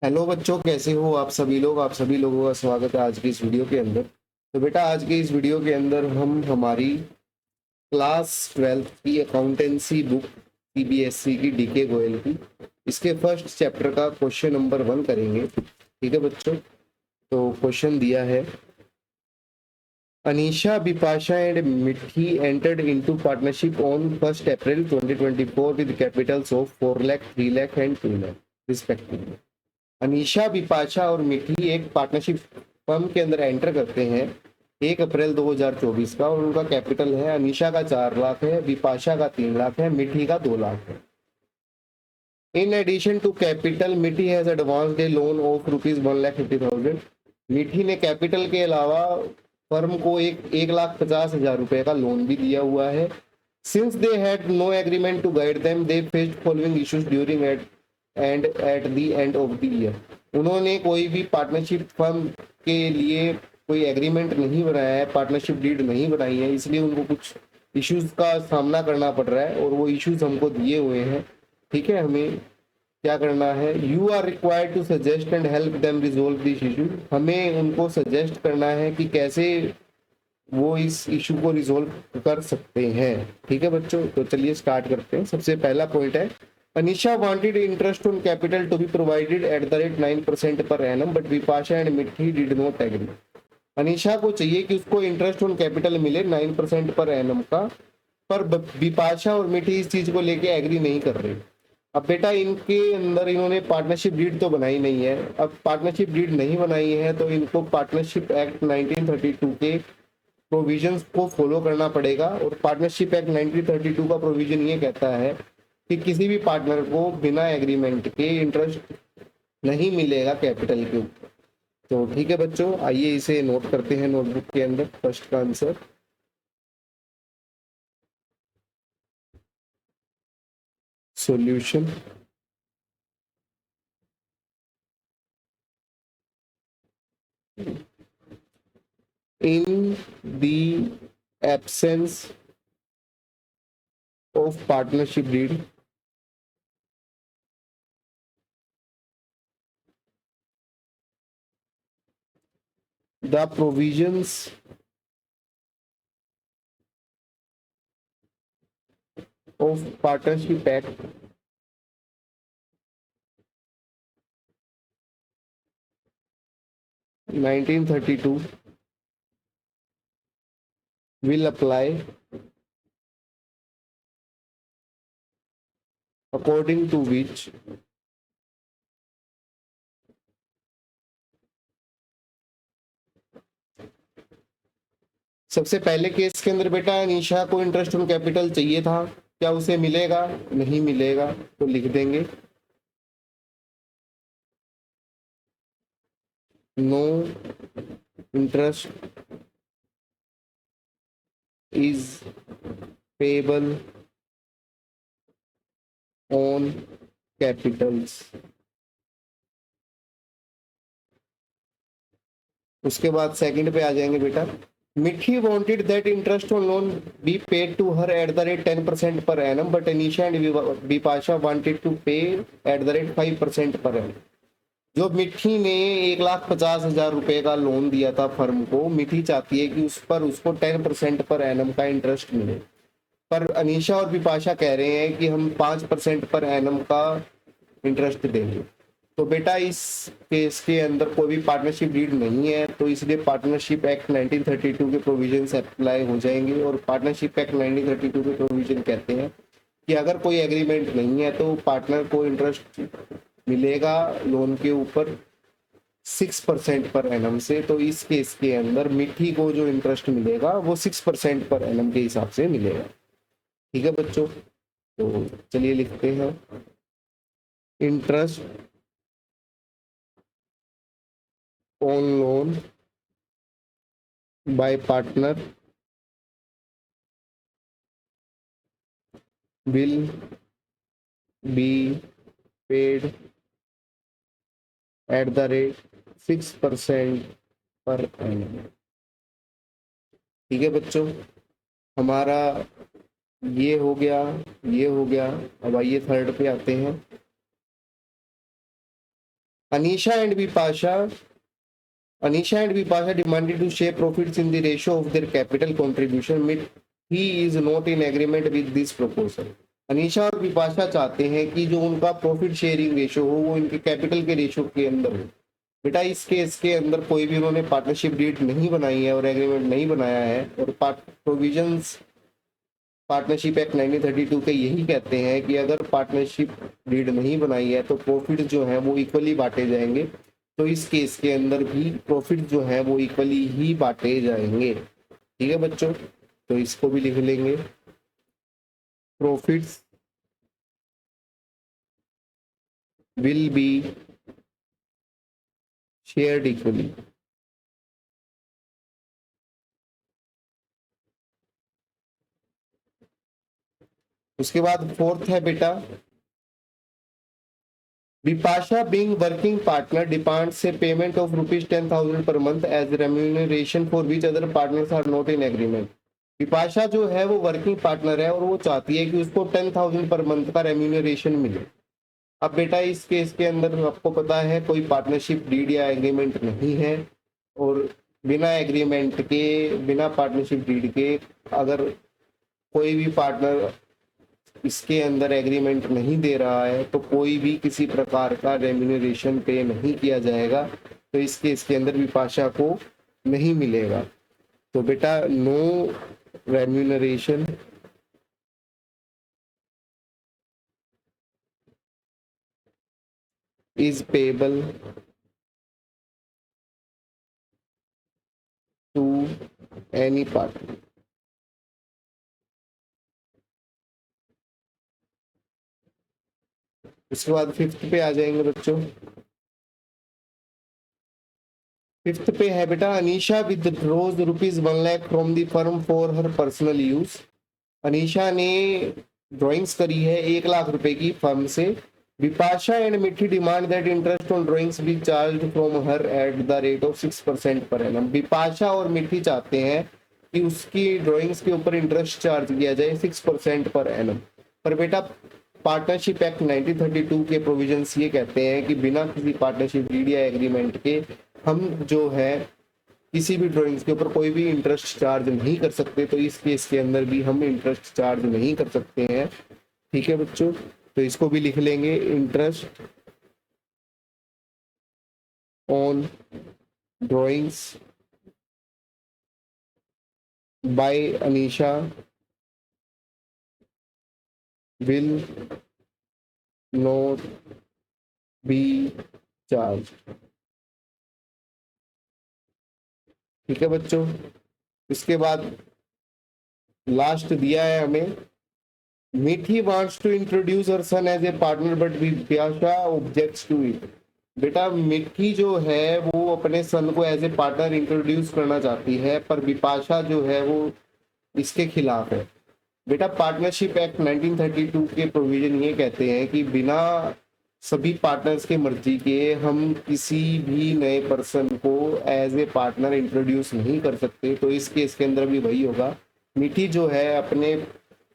Hello बच्चों, कैसे हो आप सभी लोग। आप सभी लोगों का स्वागत है आज की इस वीडियो के अंदर। तो बेटा, आज के इस वीडियो के अंदर हम हमारी क्लास 12th की अकाउंटेंसी बुक सीबीएसई की डीके गोयल की इसके फर्स्ट चैप्टर का क्वेश्चन नंबर 1 करेंगे। ठीक है बच्चों। तो क्वेश्चन दिया है, अनीशा, बिपाशा एंड मिठी entered into partnership on 1 April 2024 with Capitals of 4 lakh, 3 lakh and 2 lakh respectively. Anisha, Bipasha और मिठी एक पार्टनरशिप फर्म के अंदर एंटर करते हैं 1 अप्रैल 2024 का, और उनका कैपिटल है, अनीशा का 4 लाख है, बिपाशा का 3 लाख है, मिठी का 2 लाख है। इन एडिशन टू कैपिटल, मिठी has advanced A loan of ₹1,50,000। मिठी ने कैपिटल के अलावा फर्म को 1,50,000 रुपए का लोन भी दिया हुआ है। Since they had no agreement to guide them, they faced following issues during and at the end of the year. उन्होंने कोई भी पार्टनरशिप फर्म के लिए कोई एग्रीमेंट नहीं बनाया है, पार्टनरशिप डीड नहीं बनाई है, इसलिए उनको कुछ इश्यूज का सामना करना पड़ रहा है, और वो इश्यूज हमको दिए हुए हैं। ठीक है, हमें क्या करना है, you are required to suggest and help them resolve this issue. हमें उनको सजेस्ट करना है कि कैसे वो इस इशू को रिजोल्व कर सकते हैं। ठीक है बच्चों, तो चलिए स्टार्ट करते हैं। सबसे पहला पॉइंट है, Anisha wanted interest on capital to be provided at the rate 9% per annum, but Vipasha and Mithi did not agree. Anisha को चाहिए कि उसको इंटरेस्ट ऑन कैपिटल मिले 9% पर एनम का, पर विपाशा और मिठी इस चीज को लेके एग्री नहीं कर रही। अब बेटा, इनके अंदर इन्होंने पार्टनरशिप डीड तो बनाई नहीं है। अब पार्टनरशिप डीड नहीं बनाई है तो इनको पार्टनरशिप एक्ट 1932 के प्रोविजंस को फॉलो करना पड़ेगा। और पार्टनरशिप एक्ट 1932 का प्रोविजन ये कहता है कि किसी भी पार्टनर को बिना एग्रीमेंट के इंटरेस्ट नहीं मिलेगा कैपिटल के ऊपर। तो ठीक है बच्चों, आइए इसे नोट करते हैं नोटबुक के अंदर। फर्स्ट का answer, solution. In the absence of partnership deed, the provisions of Partnership Act 1932 will apply according to which सबसे पहले केस के अंदर बेटा, अनीशा को इंटरेस्ट ऑन कैपिटल चाहिए था, क्या उसे मिलेगा? नहीं मिलेगा, तो लिख देंगे no interest is payable on capitals. उसके बाद सेकंड पे आ जाएंगे बेटा, मिठी wanted that interest on loan be paid to her at the rate 10% per annum, but Anisha and Bipasha wanted to pay at the rate 5% per annum। जो मिठी ने 1,50,000 रुपए का लोन दिया था फर्म को, मिठी चाहती है कि उस पर उसको 10% पर एनम का इंटरेस्ट मिले, पर अनीशा और बिपाशा कह रहे हैं कि हम 5% पर एनम का इंटरेस्ट देंगे। तो बेटा, इस केस के अंदर कोई भी पार्टनरशिप डीड नहीं है, तो इसलिए पार्टनरशिप एक्ट 1932 के प्रोविजंस अप्लाई हो जाएंगे। और पार्टनरशिप एक्ट 1932 के प्रोविजन कहते हैं कि अगर कोई एग्रीमेंट नहीं है तो पार्टनर को इंटरेस्ट मिलेगा लोन के ऊपर 6% पर एनम से। तो इस केस के अंदर मिठी को जो इंटरेस्ट मिलेगा वो 6% पर एनम के हिसाब से मिलेगा। ठीक है बच्चों, तो चलिए लिखते हैं, interest on loan by partner will be paid at the rate 6% per annum। ठीक है बच्चों, हमारा ये हो गया, ये हो गया। अब आइए थर्ड पे आते हैं। Anisha and Vipasha demanded to share profits in the ratio of their capital contribution. He is not in agreement with this proposal. Anisha और विपाशा चाहते हैं कि जो उनका प्रॉफिट शेयरिंग रेशियो हो वो इनके कैपिटल के रेशियो के अंदर हो। बेटा इस केस के अंदर कोई भी उन्होंने पार्टनरशिप डीड नहीं बनाई है और एग्रीमेंट नहीं बनाया है, और प्रोविजंस पार्टनरशिप एक्ट 1932 के यही कहते हैं कि अगर पार्टनरशिप डीड नहीं बनाई है तो प्रॉफिट जो है वो इक्वली बांटे जाएंगे। तो इस केस के अंदर भी प्रॉफिट जो है वो इक्वली ही बांटे जाएंगे। ठीक है बच्चों, तो इसको भी लिख लेंगे, profits will be shared equally. उसके बाद फोर्थ है बेटा, Vipasha being working partner demands a payment of ₹10,000 per month as remuneration for which other partners are not in agreement। Vipasha जो है वो वर्किंग पार्टनर है और वो चाहती है कि उसको 10,000 पर मंथ का रेम्यूनरेशन मिले। अब बेटा इस केस के अंदर आपको पता है कोई पार्टनरशिप डीड या एग्रीमेंट नहीं है, और बिना एग्रीमेंट के, बिना पार्टनरशिप डीड के अगर कोई भी पार्टनर इसके अंदर एग्रीमेंट नहीं दे रहा है तो कोई भी किसी प्रकार का रेम्यूनरेशन पे नहीं किया जाएगा। तो इस केस के अंदर विपाशा को नहीं मिलेगा। तो बेटा no remuneration is payable to any party। उसके बाद फिफ्थ पे आ जाएंगे बच्चों। फिफ्थ पे है बेटा, Anisha withdraws ₹1 lakh from the firm for her personal use. Anisha ने ड्राइंग्स करी है 1 लाख रुपए की फर्म से। विपाशा एंड मिठी demand that interest on drawings B charged from her at the rate of 6% per annum. Vipasha और मिठी चाहते हैं कि उसकी ड्राइंग्स के ऊपर इंटरेस्ट चार्ज किया जाए 6% पर एनम। पर बेटा पार्टनरशिप एक्ट 1932 के प्रोविजंस ये कहते हैं कि बिना किसी पार्टनरशिप डीड या एग्रीमेंट के हम जो है किसी भी ड्राइंग्स के ऊपर कोई भी इंटरेस्ट चार्ज नहीं कर सकते। तो इस केस के अंदर भी हम इंटरेस्ट चार्ज नहीं कर सकते हैं। ठीक है बच्चों, तो इसको भी लिख लेंगे, interest on drawings by Anisha will not be charged। ठीक है बच्चों, इसके बाद लास्ट दिया है हमें, मिठी wants to introduce her son as a partner but Vipasha objects to it। बेटा मिठी जो है वो अपने सन को एज ए पार्टनर इंट्रोड्यूस करना चाहती है, पर विपाशा जो है वो इसके खिलाफ है। बेटा पार्टनरशिप एक्ट 1932 के प्रोविजन ये कहते हैं कि बिना सभी पार्टनर्स के मर्जी के हम किसी भी नए पर्सन को एज ए पार्टनर इंट्रोड्यूस नहीं कर सकते। तो इस केस के अंदर भी वही होगा, मिठी जो है अपने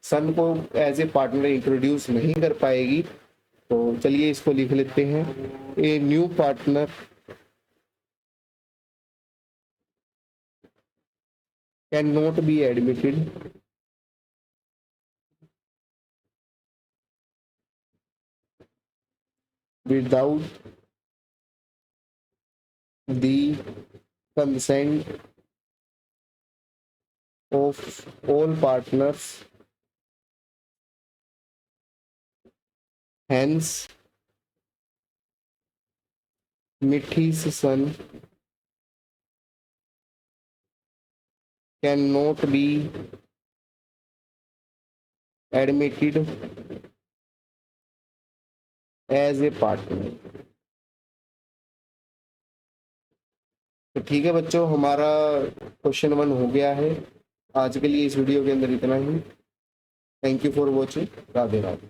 सन को एज ए पार्टनर इंट्रोड्यूस नहीं कर पाएगी। तो चलिए इसको लिख लेते हैं, a new partner can not be admitted without the consent of all partners, hence Mithi's son cannot be admitted as a partner. तो ठीक है बच्चों, हमारा क्वेश्चन 1 हो गया है। आज के लिए इस वीडियो के अंदर इतना ही। Thank you for watching. Radhe Radhe.